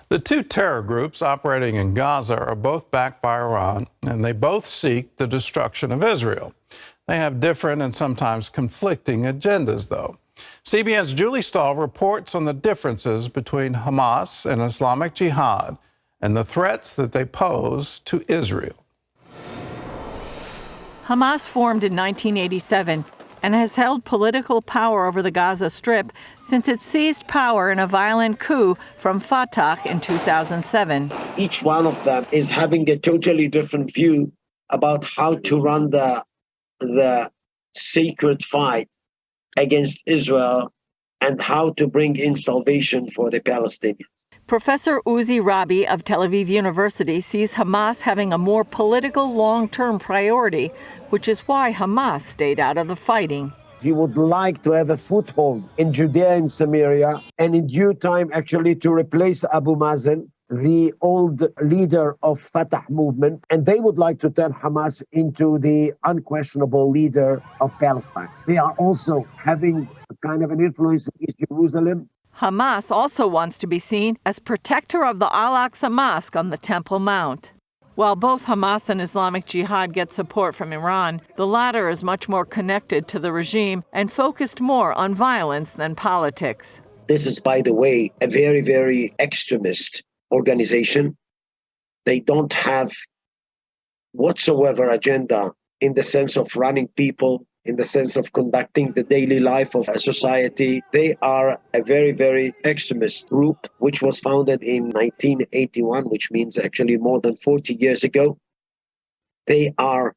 The two terror groups operating in Gaza are both backed by Iran, and they both seek the destruction of Israel. They have different and sometimes conflicting agendas, though. CBN's Julie Stahl reports on the differences between Hamas and Islamic Jihad and the threats that they pose to Israel. Hamas formed in 1987 and has held political power over the Gaza Strip since it seized power in a violent coup from Fatah in 2007. Each one of them is having a totally different view about how to run the sacred fight against Israel and how to bring in salvation for the Palestinians. Professor Uzi Rabi of Tel Aviv University sees Hamas having a more political long-term priority, which is why Hamas stayed out of the fighting. He would like to have a foothold in Judea and Samaria, and in due time actually to replace Abu Mazen, the old leader of Fatah movement, and they would like to turn Hamas into the unquestionable leader of Palestine. They are also having a kind of an influence in East Jerusalem. Hamas also wants to be seen as protector of the Al-Aqsa Mosque on the Temple Mount. While both Hamas and Islamic Jihad get support from Iran, the latter is much more connected to the regime and focused more on violence than politics. This is, by the way, a very, very extremist organization. They don't have whatsoever agenda in the sense of running people, in the sense of conducting the daily life of a society. They are a very, very extremist group, which was founded in 1981, which means actually more than 40 years ago. They are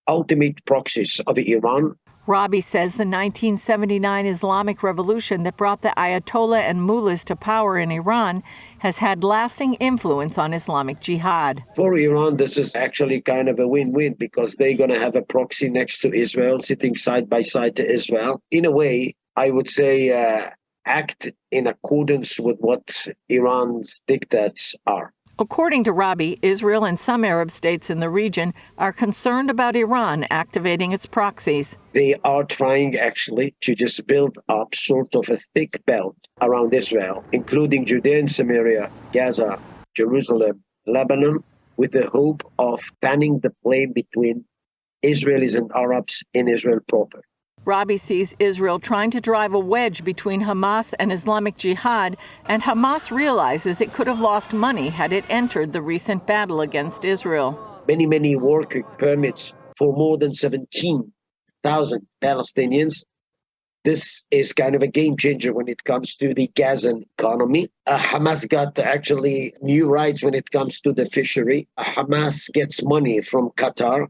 ultimate proxies of Iran. Rabi says the 1979 Islamic Revolution that brought the Ayatollah and mullahs to power in Iran has had lasting influence on Islamic Jihad. For Iran, this is actually kind of a win-win because they're going to have a proxy next to Israel, sitting side by side to Israel. In a way, I would say act in accordance with what Iran's dictates are. According to Rabi, Israel and some Arab states in the region are concerned about Iran activating its proxies. They are trying actually to just build up sort of a thick belt around Israel, including Judea and Samaria, Gaza, Jerusalem, Lebanon, with the hope of fanning the flame between Israelis and Arabs in Israel proper. Rabi sees Israel trying to drive a wedge between Hamas and Islamic Jihad, and Hamas realizes it could have lost money had it entered the recent battle against Israel. Many work permits for more than 17,000 Palestinians. This is kind of a game changer when it comes to the Gazan economy. Hamas got actually new rights when it comes to the fishery. Hamas gets money from Qatar.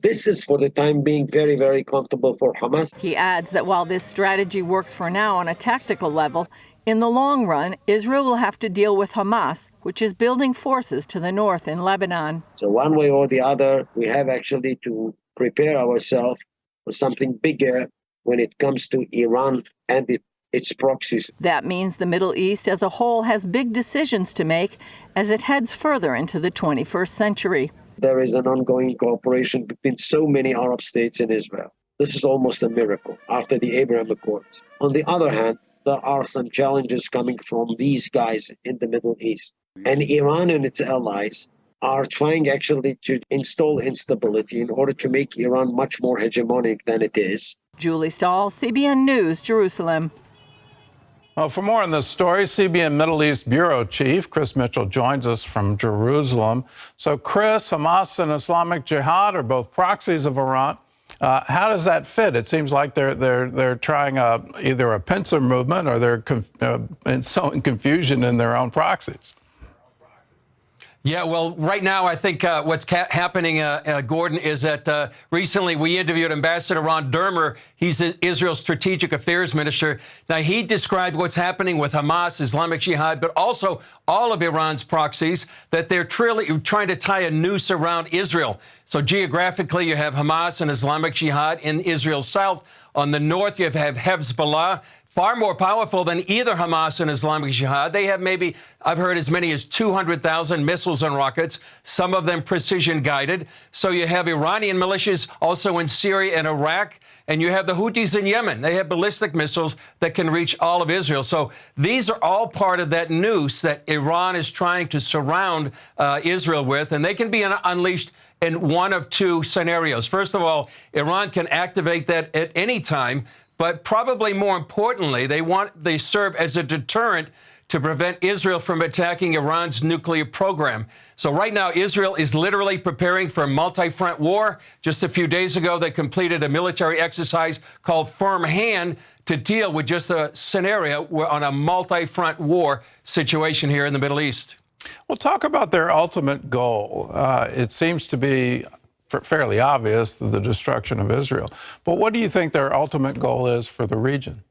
This is, for the time being, very, very comfortable for Hamas. He adds that while this strategy works for now on a tactical level, in the long run, Israel will have to deal with Hamas, which is building forces to the north in Lebanon. So one way or the other, we have actually to prepare ourselves for something bigger when it comes to Iran and its proxies. That means the Middle East as a whole has big decisions to make as it heads further into the 21st century. There is an ongoing cooperation between so many Arab states and Israel. This is almost a miracle after the Abraham Accords. On the other hand, there are some challenges coming from these guys in the Middle East. And Iran and its allies are trying actually to install instability in order to make Iran much more hegemonic than it is. Julie Stahl, CBN News, Jerusalem. Well, for more on this story, CBN Middle East Bureau Chief Chris Mitchell joins us from Jerusalem. So, Chris, Hamas and Islamic Jihad are both proxies of Iran. How does that fit? It seems like they're trying either a pincer movement or they're sowing confusion in their own proxies. Yeah, well, right now, I think what's happening, Gordon, is that recently we interviewed Ambassador Ron Dermer. He's Israel's strategic affairs minister. Now, he described what's happening with Hamas, Islamic Jihad, but also all of Iran's proxies, that they're trying to tie a noose around Israel. So geographically, you have Hamas and Islamic Jihad in Israel's south. On the north, you have Hezbollah far more powerful than either Hamas and Islamic Jihad. They have maybe, I've heard, as many as 200,000 missiles and rockets, some of them precision guided. So you have Iranian militias also in Syria and Iraq, and you have the Houthis in Yemen. They have ballistic missiles that can reach all of Israel. So these are all part of that noose that Iran is trying to surround Israel with, and they can be unleashed in one of two scenarios. First of all, Iran can activate that at any time. But probably more importantly, they serve as a deterrent to prevent Israel from attacking Iran's nuclear program. So right now, Israel is literally preparing for a multi-front war. Just a few days ago, they completed a military exercise called Firm Hand to deal with just a scenario on a multi-front war situation here in the Middle East. Well, talk about their ultimate goal. It seems to be fairly obvious, the destruction of Israel. But what do you think their ultimate goal is for the region?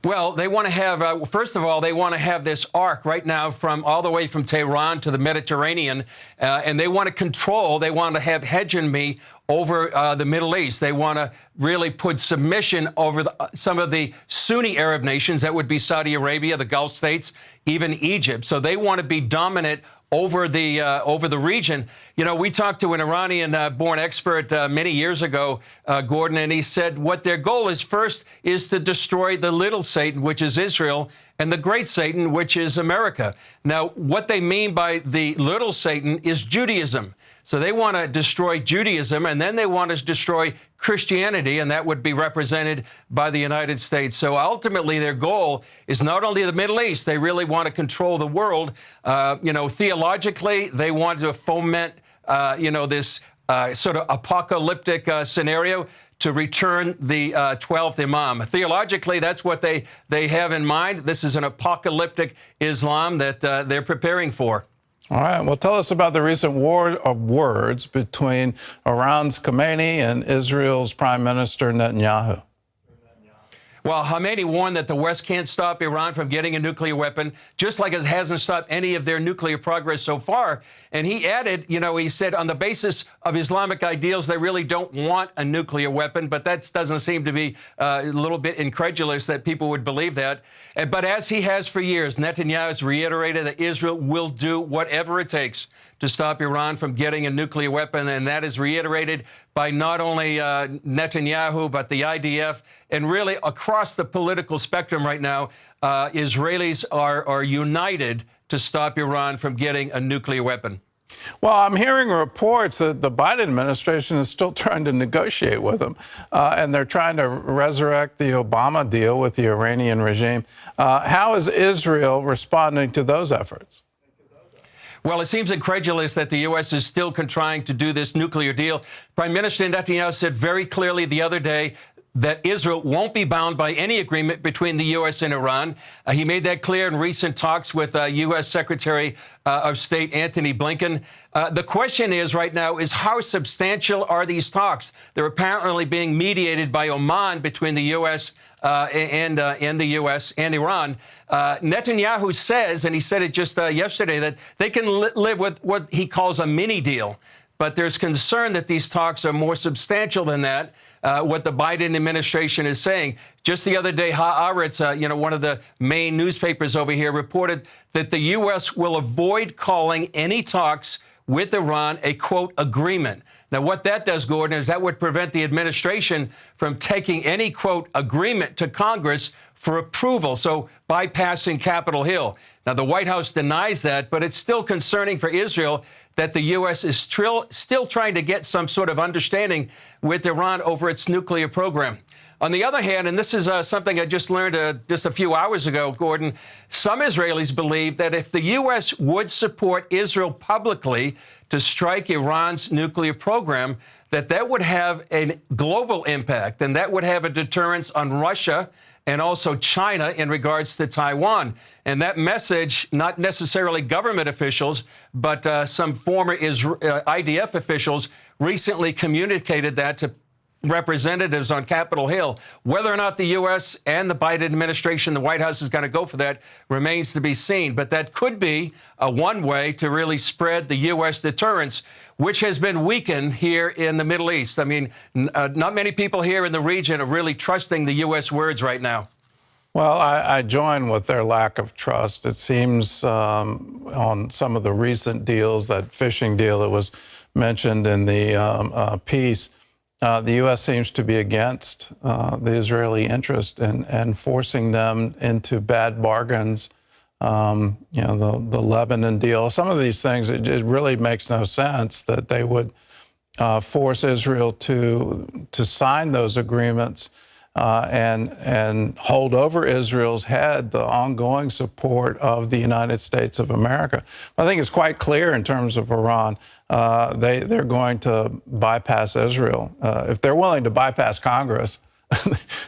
Well, they want to have, first of all, they want to have this arc right now from all the way from Tehran to the Mediterranean, and they want to control, they want to have hegemony over the Middle East. They want to really put submission over some of the Sunni Arab nations. That would be Saudi Arabia, the Gulf states, even Egypt. So they want to be dominant over the region. You know, we talked to an Iranian-born expert many years ago, Gordon, and he said what their goal is first is to destroy the little Satan, which is Israel, and the great Satan, which is America. Now, what they mean by the little Satan is Judaism. So they want to destroy Judaism, and then they want to destroy Christianity, and that would be represented by the United States. So ultimately, their goal is not only the Middle East, they really want to control the world. You know, theologically, they want to foment, you know, this sort of apocalyptic scenario to return the 12th Imam. Theologically, that's what they have in mind. This is an apocalyptic Islam that they're preparing for. All right. Well, tell us about the recent war of words between Iran's Khamenei and Israel's Prime Minister Netanyahu. Well, Khamenei warned that the West can't stop Iran from getting a nuclear weapon, just like it hasn't stopped any of their nuclear progress so far. And he added, you know, he said on the basis of Islamic ideals, they really don't want a nuclear weapon. But that doesn't seem to be a little bit incredulous that people would believe that. But as he has for years, Netanyahu has reiterated that Israel will do whatever it takes to stop Iran from getting a nuclear weapon. And that is reiterated by not only Netanyahu, but the IDF, and really across the political spectrum right now, Israelis are united to stop Iran from getting a nuclear weapon. Well, I'm hearing reports that the Biden administration is still trying to negotiate with them, and they're trying to resurrect the Obama deal with the Iranian regime. How is Israel responding to those efforts? Well, it seems incredulous that the U.S. is still trying to do this nuclear deal. Prime Minister Netanyahu said very clearly the other day that Israel won't be bound by any agreement between the U.S. and Iran. He made that clear in recent talks with U.S. Secretary of State Antony Blinken. The question is right now is how substantial are these talks? They're apparently being mediated by Oman between the U.S. and the U.S. and Iran. Netanyahu says, and he said it just yesterday, that they can live with what he calls a mini deal. But there's concern that these talks are more substantial than that, what the Biden administration is saying. Just the other day, Haaretz, you know, one of the main newspapers over here, reported that the U.S. will avoid calling any talks with Iran a, quote, agreement. Now, what that does, Gordon, is that would prevent the administration from taking any, quote, agreement to Congress for approval, so bypassing Capitol Hill. Now, the White House denies that, but it's still concerning for Israel that the U.S. is still trying to get some sort of understanding with Iran over its nuclear program. On the other hand, and this is something I just learned just a few hours ago, Gordon, some Israelis believe that if the U.S. would support Israel publicly to strike Iran's nuclear program, that would have a global impact, and that would have a deterrence on Russia and also China in regards to Taiwan. And that message, not necessarily government officials, but some former IDF officials recently communicated that to representatives on Capitol Hill. Whether or not the U.S. and the Biden administration, the White House, is going to go for that remains to be seen. But that could be one way to really spread the U.S. deterrence, which has been weakened here in the Middle East. I mean, not many people here in the region are really trusting the U.S. words right now. Well, I join with their lack of trust. It seems on some of the recent deals, that fishing deal that was mentioned in the piece, the U.S. seems to be against the Israeli interest in forcing them into bad bargains. You know, the Lebanon deal, some of these things, it really makes no sense that they would force Israel to sign those agreements and hold over Israel's head the ongoing support of the United States of America. I think it's quite clear in terms of Iran, they're going to bypass Israel. If they're willing to bypass Congress,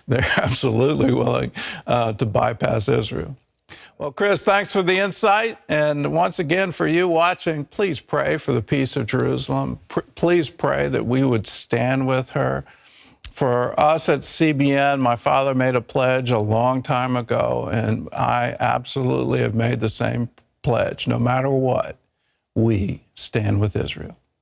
they're absolutely willing to bypass Israel. Well, Chris, thanks for the insight. And once again, for you watching, please pray for the peace of Jerusalem. Please pray that we would stand with her. For us at CBN, my father made a pledge a long time ago, and I absolutely have made the same pledge. No matter what, we stand with Israel.